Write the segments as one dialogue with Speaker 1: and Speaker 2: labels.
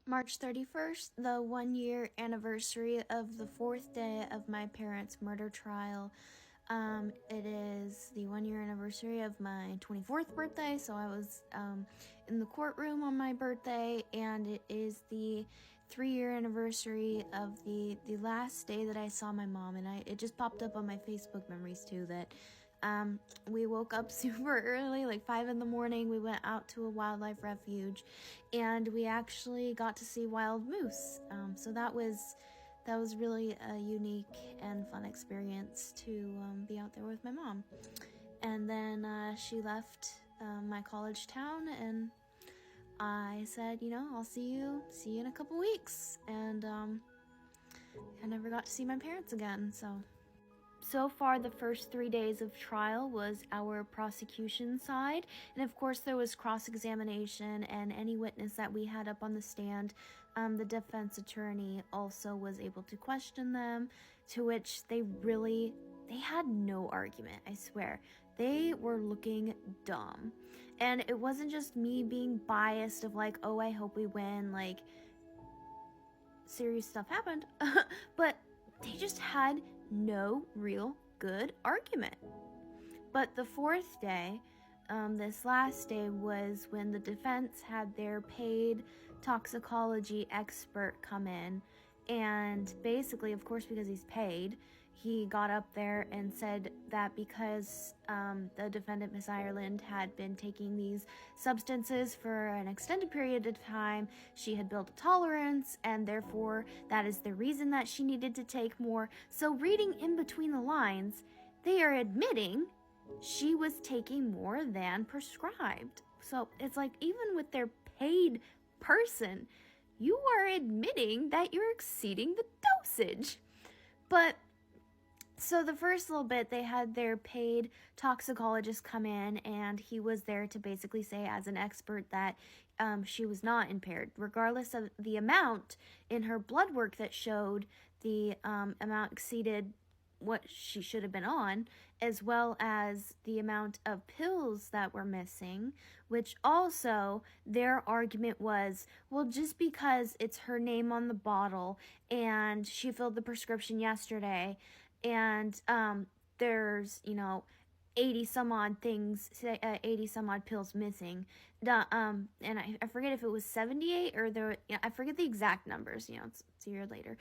Speaker 1: March 31st, the 1 year anniversary of the fourth day of my parents' murder trial. It is the 1 year anniversary of my 24th birthday, so I was in the courtroom on my birthday, and it is the 3 year anniversary of the last day that I saw my mom, and it just popped up on my Facebook memories too that we woke up super early, like 5 in the morning. We went out to a wildlife refuge, and we actually got to see wild moose. So that was really a unique and fun experience to be out there with my mom. And then she left my college town, and I said, I'll see you in a couple weeks. And I never got to see my parents again. So far, the first 3 days of trial was our prosecution side, and of course there was cross-examination, and any witness that we had up on the stand, the defense attorney also was able to question them, to which they had no argument, I swear. They were looking dumb. And it wasn't just me being biased of like, oh, I hope we win, like, serious stuff happened, but they just had no real good argument. But the fourth day, this last day, was when the defense had their paid toxicology expert come in, and basically, of course, because he's paid, he got up there and said that because the defendant, Miss Ireland, had been taking these substances for an extended period of time, she had built a tolerance, and therefore that is the reason that she needed to take more. So reading in between the lines, they are admitting she was taking more than prescribed. So it's like, even with their paid person, you are admitting that you're exceeding the dosage. But so the first little bit, they had their paid toxicologist come in, and he was there to basically say, as an expert, that she was not impaired, regardless of the amount in her blood work that showed the amount exceeded what she should have been on, as well as the amount of pills that were missing, which also their argument was, well, just because it's her name on the bottle and she filled the prescription yesterday, and there's 80 some odd things, 80 some odd pills missing, and I forget if it was 78 or there, I forget the exact numbers, it's a year later.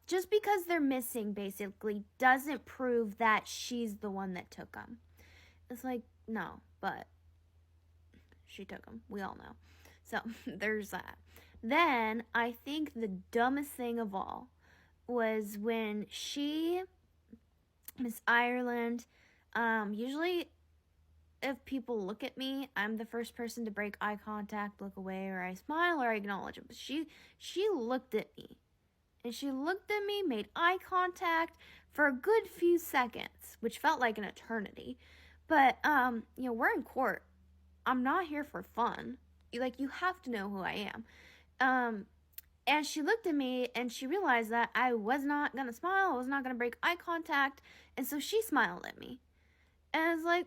Speaker 1: Just because they're missing basically doesn't prove that she's the one that took them. It's like, no, but she took them, we all know. So there's that. Then I think the dumbest thing of all was when Miss Ireland, usually if people look at me, I'm the first person to break eye contact, look away, or I smile, or I acknowledge it. But she looked at me. And she looked at me, made eye contact for a good few seconds, which felt like an eternity. But, we're in court. I'm not here for fun. You have to know who I am. And she looked at me, and she realized that I was not going to smile, I was not going to break eye contact, and so she smiled at me. And I was like,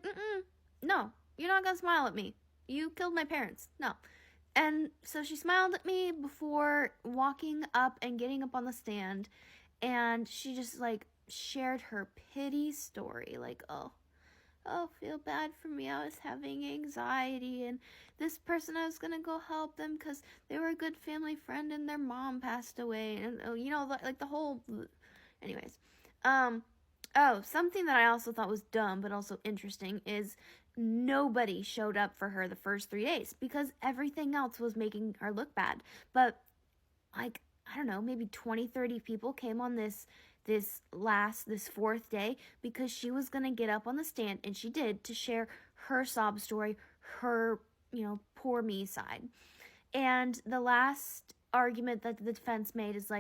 Speaker 1: no, you're not going to smile at me. You killed my parents. No. And so she smiled at me before walking up and getting up on the stand, and she just, shared her pity story, feel bad for me, I was having anxiety, and this person, I was gonna go help them because they were a good family friend and their mom passed away, and the whole, anyways, something that I also thought was dumb but also interesting is nobody showed up for her the first 3 days because everything else was making her look bad. But I don't know, maybe 20-30 people came on this fourth day because she was going to get up on the stand, and she did, to share her sob story, her, poor me side. And the last argument that the defense made is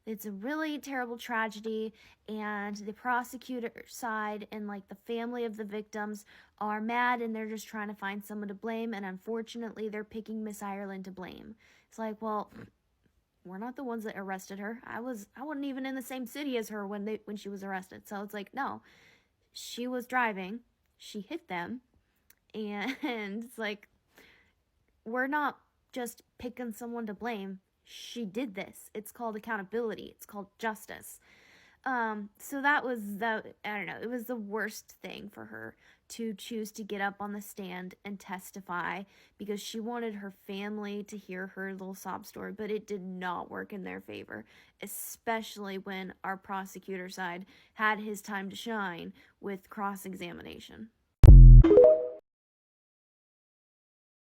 Speaker 1: it's a really terrible tragedy, and the prosecutor side and the family of the victims are mad, and they're just trying to find someone to blame, and unfortunately they're picking Miss Ireland to blame. It's like, well, we're not the ones that arrested her. I wasn't even in the same city as her when she was arrested. So it's like, no, she was driving, she hit them, and it's like, we're not just picking someone to blame. She did this. It's called accountability. It's called justice. So that was I don't know, it was the worst thing for her to choose to get up on the stand and testify because she wanted her family to hear her little sob story, but it did not work in their favor, especially when our prosecutor side had his time to shine with cross-examination.